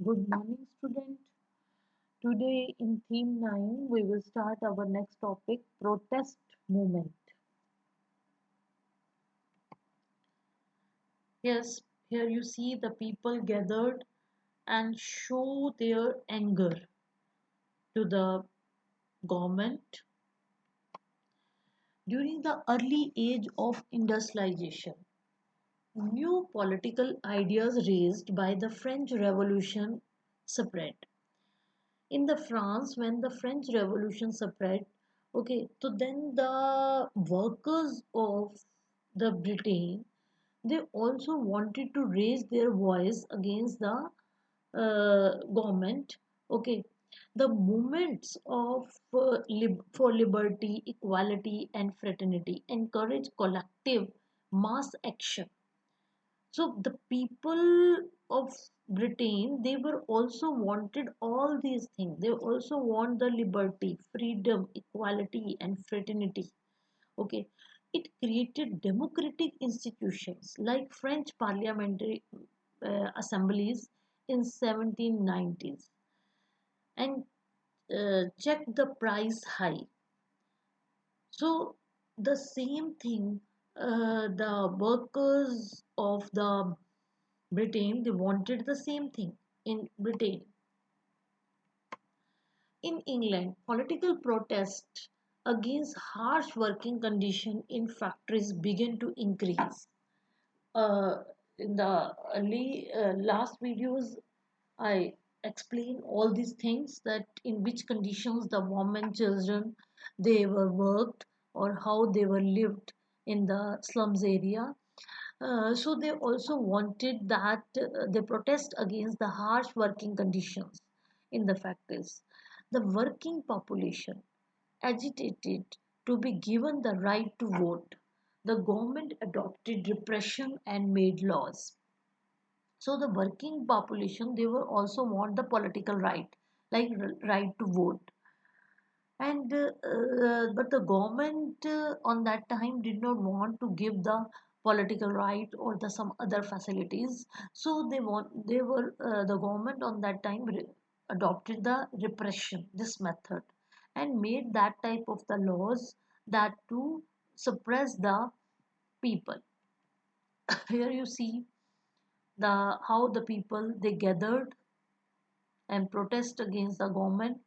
Good morning, student. Today in theme 9, we will start our next topic protest movement. Yes, here you see the people gathered and show their anger to the government during the early age of industrialization. New political ideas raised by the French Revolution spread. In the France, when the French Revolution spread, okay, so then the workers of the Britain, they also wanted to raise their voice against the government. Okay, the movements of for liberty, equality, and fraternity encourage collective mass action. So the people of Britain, they were also wanted all these things. They also want the liberty, freedom, equality, and fraternity. Okay, it created democratic institutions like French parliamentary assemblies in 1790s and checked the price high. So the same thing, the workers of the Britain, they wanted the same thing in Britain. In England, political protest against harsh working conditions in factories began to increase. In the early last videos, I explained all these things that in which conditions the women, children, they were worked or how they were lived in the slums area. So they also wanted that they protest against the harsh working conditions in the factories. The working population agitated to be given the right to vote. The government adopted repression and made laws. So the working population, they will also want the political right, like right to vote. And but the government on that time did not want to give the political right or the some other facilities. So they were the government on that time adopted the repression, this method, and made that type of the laws that to suppress the people. Here you see the how the people they gathered and protest against the government.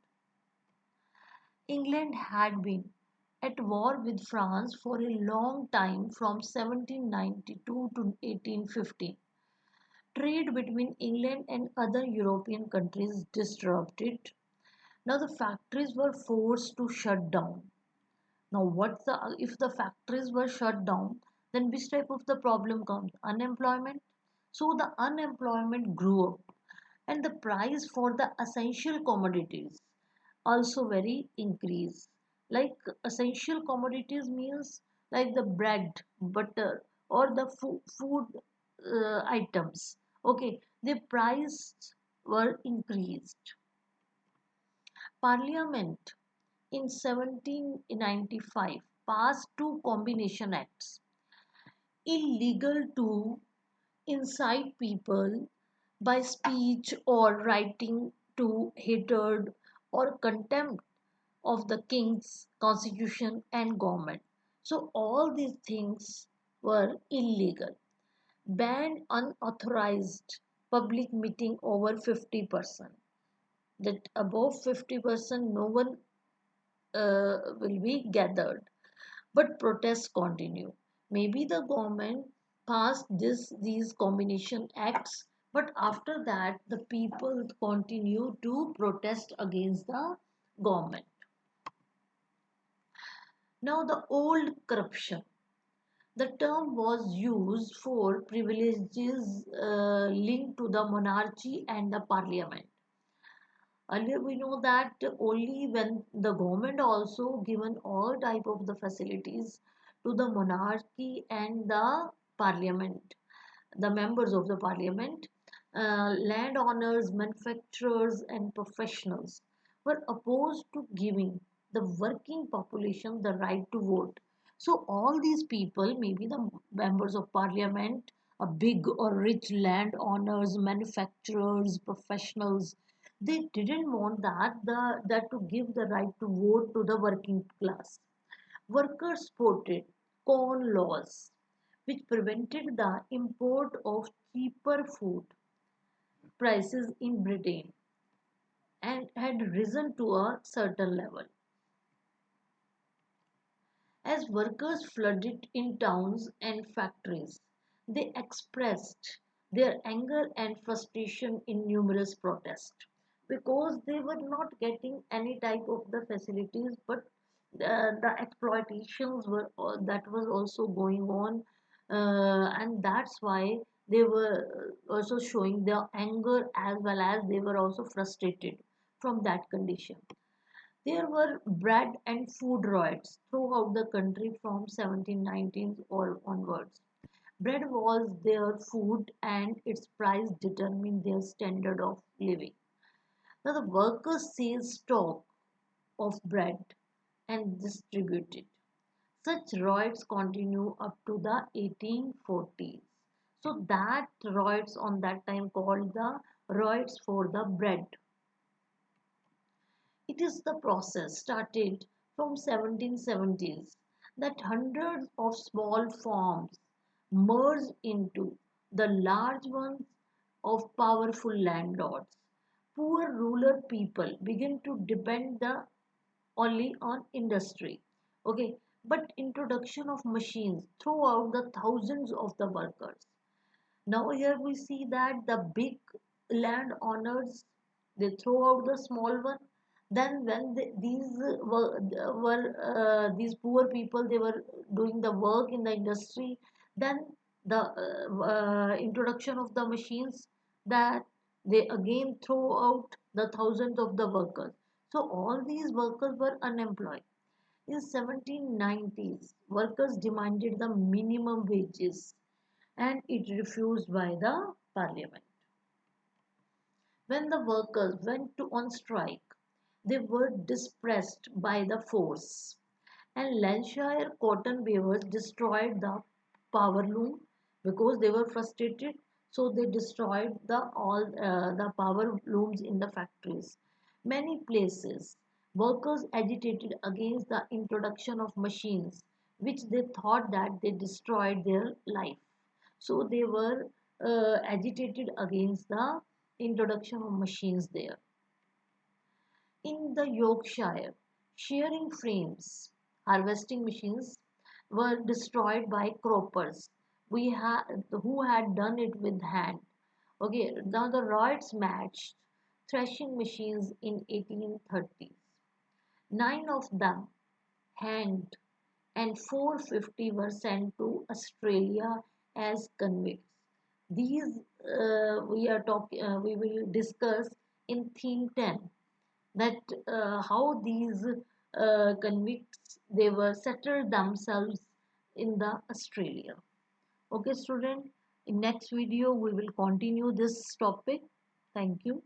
England had been at war with France for a long time from 1792 to 1815. Trade between England and other European countries disrupted. Now the factories were forced to shut down. Now what's the if the factories were shut down, then which type of the problem comes? Unemployment. So the unemployment grew up and the price for the essential commodities also very increase. Like essential commodities means like the bread, butter, or the food items. Okay, the price were increased. Parliament in 1795 passed two combination acts, illegal to incite people by speech or writing to hatred or contempt of the king's constitution and government. So all these things were illegal. Banned unauthorized public meeting over 50%. That above 50% no one will be gathered. But protests continue. Maybe the government passed these combination acts, but after that the people continue to protest against the government. Now the old corruption. The term was used for privileges linked to the monarchy and the parliament. Earlier we know that only when the government also given all type of the facilities to the monarchy and the parliament, the members of the parliament, landowners, manufacturers and professionals were opposed to giving the working population the right to vote. So all these people, maybe the members of parliament, big or rich landowners, manufacturers, professionals. They didn't want that to give the right to vote to the working class. Workers supported corn laws, which prevented the import of cheaper food prices in Britain and had risen to a certain level. As workers flooded in towns and factories, they expressed their anger and frustration in numerous protests because they were not getting any type of the facilities, but the exploitations were that was also going on, and that's why they were also showing their anger as well as they were also frustrated from that condition. There were bread and food riots throughout the country from 1719 or onwards. Bread was their food and its price determined their standard of living. Now the workers seized stock of bread and distributed. Such riots continue up to the 1840s. So that riots on that time called the riots for the bread. It is the process started from 1770s that hundreds of small farms merged into the large ones of powerful landlords. Poor rural people begin to depend only on industry. Okay, but introduction of machines throughout the thousands of the workers. Now here we see that the big landowners they throw out the small one. Then when these poor people they were doing the work in the industry, then the introduction of the machines that they again throw out the thousands of the workers. So all these workers were unemployed. In 1790s, workers demanded the minimum wages and it refused by the parliament. When the workers went to on strike, they were dispersed by the force, and Lancashire cotton weavers destroyed the power loom because they were frustrated. So they destroyed the power looms in the factories. Many places, workers agitated against the introduction of machines, which they thought that they destroyed their life. So they were agitated against the introduction of machines there. In the Yorkshire, shearing frames, harvesting machines were destroyed by croppers who had done it with hand. Okay, now the riots matched threshing machines in 1830s. Nine of them hanged and 450 were sent to Australia as convicts. These we will discuss in theme 10 that how these convicts they were settled themselves in the Australia. Okay, student. In next video we will continue this topic. Thank you.